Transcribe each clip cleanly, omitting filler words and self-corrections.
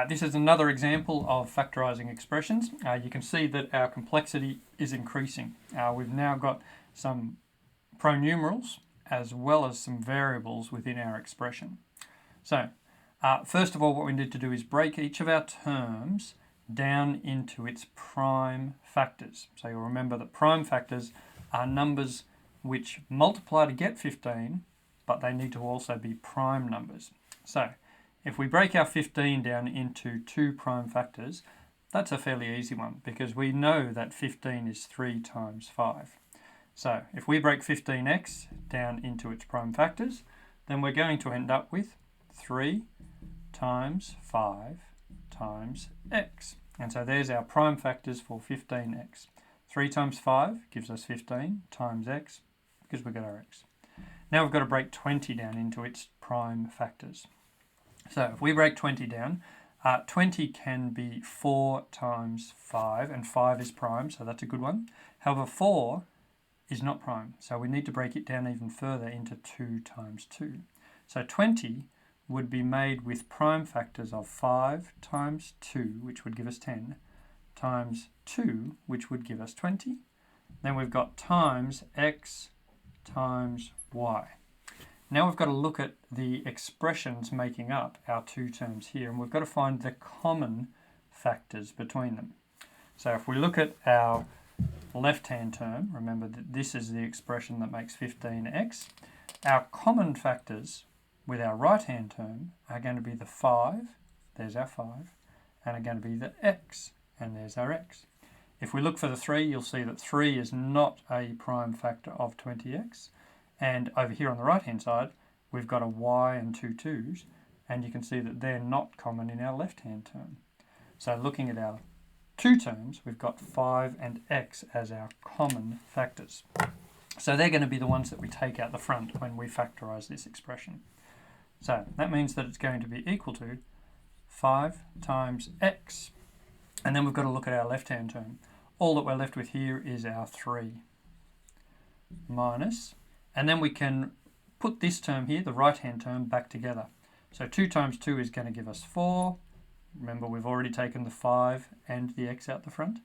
This is another example of factorising expressions. You can see that our complexity is increasing. We've now got some pronumerals as well as some variables within our expression. So, first of all, what we need to do is break each of our terms down into its prime factors. So you'll remember that prime factors are numbers which multiply to get 15, but they need to also be prime numbers. So, if we break our 15 down into two prime factors, that's a fairly easy one because we know that 15 is 3 times 5. So if we break 15x down into its prime factors, then we're going to end up with 3 times 5 times x. And so there's our prime factors for 15x. 3 times 5 gives us 15 times x because we've got our x. Now we've got to break 20 down into its prime factors. So if we break 20 down, 20 can be 4 times 5, and 5 is prime, so that's a good one. However, 4 is not prime, so we need to break it down even further into 2 times 2. So 20 would be made with prime factors of 5 times 2, which would give us 10, times 2, which would give us 20. Then we've got times x times y. Now we've got to look at the expressions making up our two terms here, and we've got to find the common factors between them. So if we look at our left-hand term, remember that this is the expression that makes 15x, our common factors with our right-hand term are going to be the 5, there's our 5, and are going to be the x, and there's our x. If we look for the 3, you'll see that 3 is not a prime factor of 20x. And over here on the right hand side, we've got a y and two 2's, and you can see that they're not common in our left hand term. So looking at our two terms, we've got 5 and x as our common factors. So they're going to be the ones that we take out the front when we factorise this expression. So that means that it's going to be equal to 5 times x. And then we've got to look at our left hand term. All that we're left with here is our 3 minus, and then we can put this term here, the right-hand term, back together. So 2 times 2 is going to give us 4. Remember, we've already taken the 5 and the x out the front.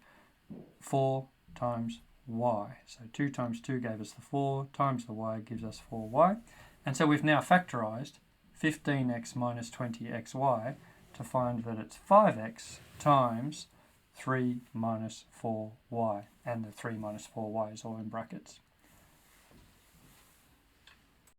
4 times y. So 2 times 2 gave us the 4, times the y gives us 4y. And so we've now factorised 15x minus 20xy to find that it's 5x times 3 minus 4y. And the 3 minus 4y is all in brackets.